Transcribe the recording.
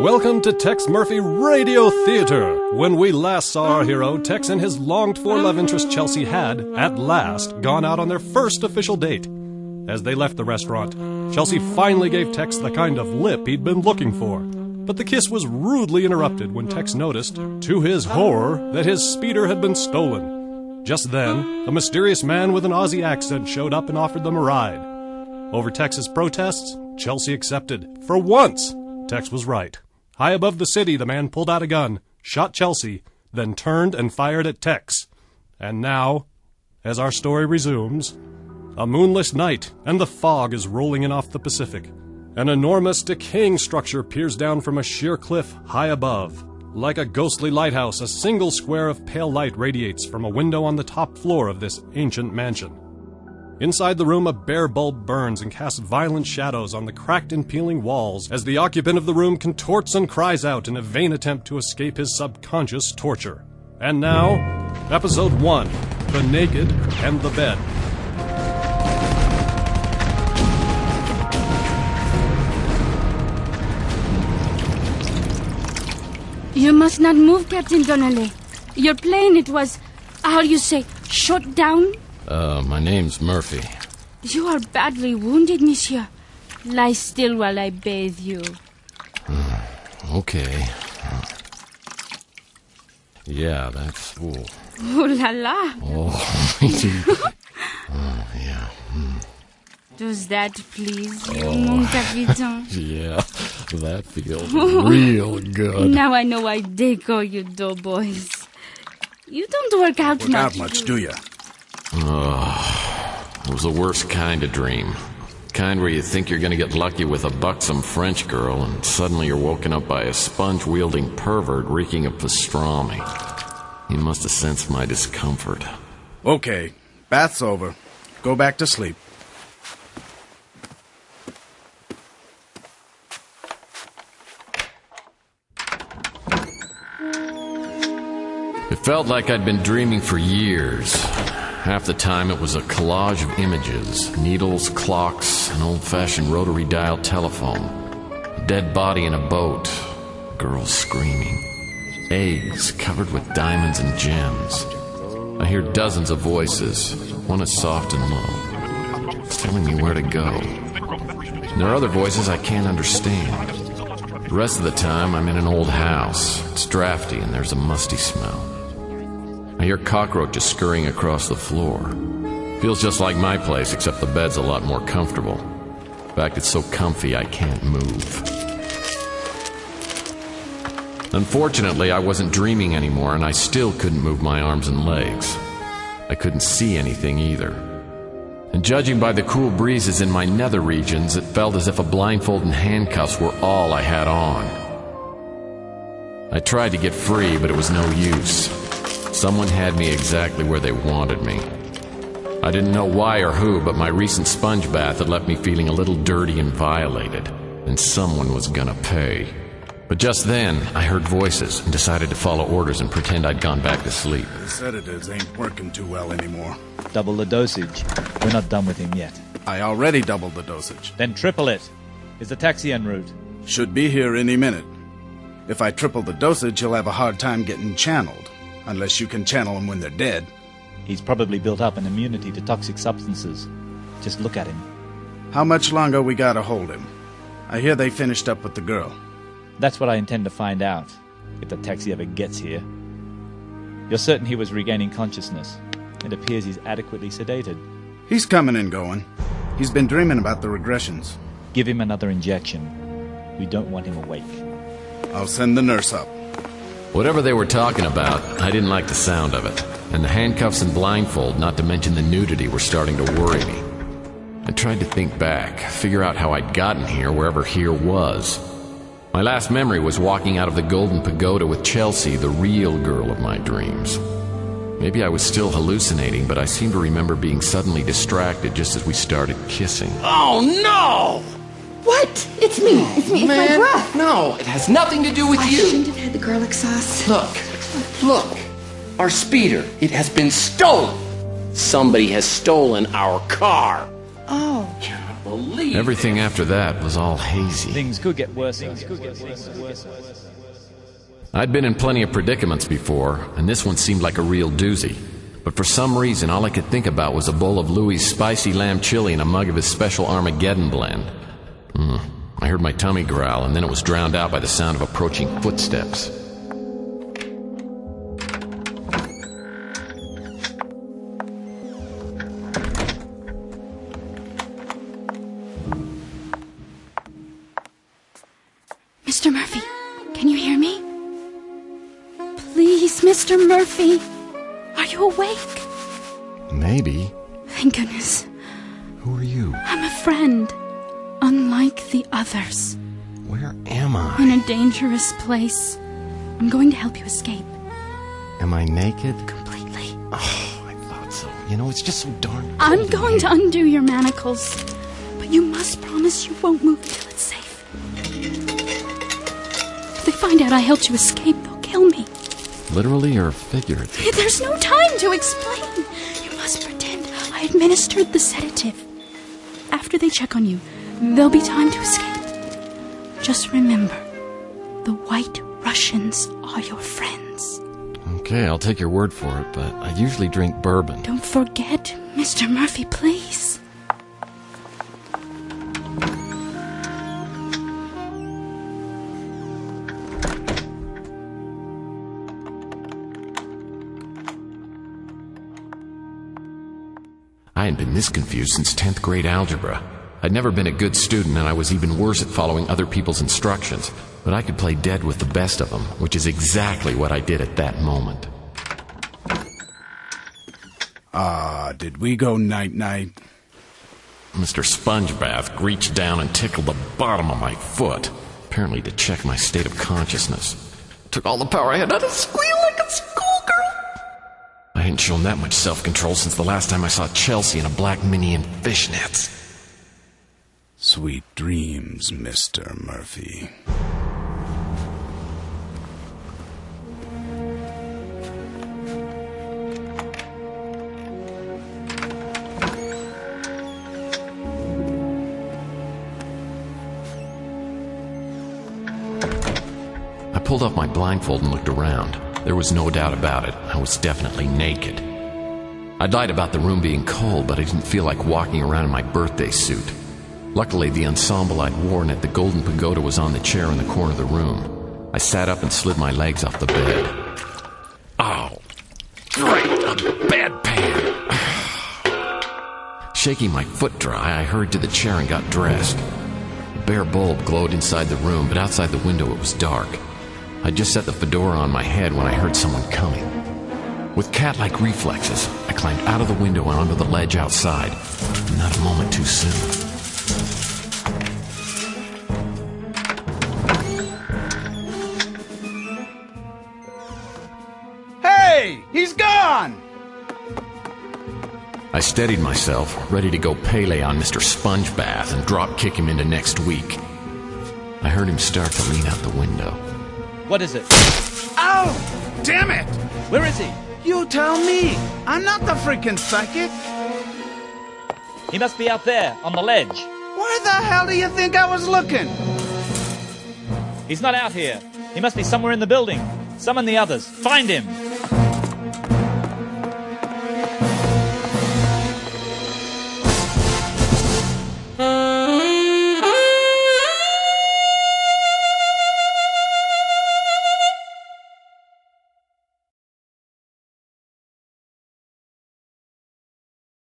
Welcome to Tex Murphy Radio Theater. When we last saw our hero, Tex and his longed-for love interest Chelsee had, at last, gone out on their first official date. As they left the restaurant, Chelsee finally gave Tex the kind of lip he'd been looking for. But the kiss was rudely interrupted when Tex noticed, to his horror, that his speeder had been stolen. Just then, a mysterious man with an Aussie accent showed up and offered them a ride. Over Tex's protests, Chelsee accepted. For once, Tex was right. High above the city, the man pulled out a gun, shot Chelsee, then turned and fired at Tex. And now, as our story resumes, a moonless night, and the fog is rolling in off the Pacific. An enormous, decaying structure peers down from a sheer cliff high above. Like a ghostly lighthouse, a single square of pale light radiates from a window on the top floor of this ancient mansion. Inside the room, a bare bulb burns and casts violent shadows on the cracked and peeling walls as the occupant of the room contorts and cries out in a vain attempt to escape his subconscious torture. And now, Episode 1, The Naked and the Bed. You must not move, Captain Donnelly. Your plane, it was, how do you say, shot down? My name's Murphy. You are badly wounded, monsieur. Lie still while I bathe you. Okay. Yeah, that's... Ooh. Ooh la la. Oh, yeah. Does that please you, mon capitaine? Yeah, that feels real good. Now I know why they call you doughboys. You don't work out much, do you? It was the worst kind of dream. Kind where you think you're going to get lucky with a buxom French girl, and suddenly you're woken up by a sponge-wielding pervert reeking of pastrami. He must have sensed my discomfort. Okay, bath's over. Go back to sleep. It felt like I'd been dreaming for years. Half the time it was a collage of images, needles, clocks, an old-fashioned rotary-dial telephone, a dead body in a boat, girls screaming, eggs covered with diamonds and gems. I hear dozens of voices, one is soft and low, telling me where to go. And there are other voices I can't understand. The rest of the time I'm in an old house. It's drafty and there's a musty smell. I hear cockroaches scurrying across the floor. Feels just like my place, except the bed's a lot more comfortable. In fact, it's so comfy I can't move. Unfortunately, I wasn't dreaming anymore, and I still couldn't move my arms and legs. I couldn't see anything either. And judging by the cool breezes in my nether regions, it felt as if a blindfold and handcuffs were all I had on. I tried to get free, but it was no use. Someone had me exactly where they wanted me. I didn't know why or who, but my recent sponge bath had left me feeling a little dirty and violated, and someone was gonna pay. But just then, I heard voices and decided to follow orders and pretend I'd gone back to sleep. The sedatives ain't working too well anymore. Double the dosage. We're not done with him yet. I already doubled the dosage. Then triple it. Is the taxi en route? Should be here any minute. If I triple the dosage, he'll have a hard time getting channeled. Unless you can channel them when they're dead. He's probably built up an immunity to toxic substances. Just look at him. How much longer we gotta hold him? I hear they finished up with the girl. That's what I intend to find out, if the taxi ever gets here. You're certain he was regaining consciousness? It appears he's adequately sedated. He's coming and going. He's been dreaming about the regressions. Give him another injection. We don't want him awake. I'll send the nurse up. Whatever they were talking about, I didn't like the sound of it. And the handcuffs and blindfold, not to mention the nudity, were starting to worry me. I tried to think back, figure out how I'd gotten here, wherever here was. My last memory was walking out of the Golden Pagoda with Chelsee, the real girl of my dreams. Maybe I was still hallucinating, but I seem to remember being suddenly distracted just as we started kissing. Oh, no! What? It's me. It's me. It's my breath. No, it has nothing to do with you. I shouldn't have had the garlic sauce. Look. Our speeder. It has been stolen. Somebody has stolen our car. Oh. believe it. Everything after that was all hazy. Things could get worse. I'd been in plenty of predicaments before, and this one seemed like a real doozy. But for some reason, all I could think about was a bowl of Louie's spicy lamb chili and a mug of his special Armageddon blend. I heard my tummy growl, and then it was drowned out by the sound of approaching footsteps. Mr. Murphy, can you hear me? Please, Mr. Murphy. Are you awake? Maybe. Thank goodness. Who are you? I'm a friend. Unlike the others. Where am I? In a dangerous place. I'm going to help you escape. Am I naked? Completely. Oh, I thought so. You know, it's just so darn cold. I'm going to undo your manacles. But you must promise you won't move until it's safe. If they find out I helped you escape, they'll kill me. Literally or figuratively? There's no time to explain. You must pretend I administered the sedative. After they check on you, there'll be time to escape. Just remember, the White Russians are your friends. Okay, I'll take your word for it, but I usually drink bourbon. Don't forget, Mr. Murphy, please. I hadn't been this confused since 10th grade algebra. I'd never been a good student, and I was even worse at following other people's instructions. But I could play dead with the best of them, which is exactly what I did at that moment. Did we go night-night? Mr. Spongebath reached down and tickled the bottom of my foot, apparently to check my state of consciousness. Took all the power I had not to squeal like a schoolgirl. I hadn't shown that much self-control since the last time I saw Chelsee in a black mini and fishnets. Sweet dreams, Mr. Murphy. I pulled off my blindfold and looked around. There was no doubt about it. I was definitely naked. I'd lied about the room being cold, but I didn't feel like walking around in my birthday suit. Luckily, the ensemble I'd worn at the Golden Pagoda was on the chair in the corner of the room. I sat up and slid my legs off the bed. Oh, great, a bedpan! Shaking my foot dry, I hurried to the chair and got dressed. A bare bulb glowed inside the room, but outside the window it was dark. I just set the fedora on my head when I heard someone coming. With cat-like reflexes, I climbed out of the window and onto the ledge outside. Not a moment too soon. Hey! He's gone! I steadied myself, ready to go Pele on Mr. Spongebath and drop-kick him into next week. I heard him start to lean out the window. What is it? Ow! Damn it! Where is he? You tell me! I'm not the freaking psychic! He must be out there, on the ledge. Where the hell do you think I was looking? He's not out here. He must be somewhere in the building. Summon the others. Find him!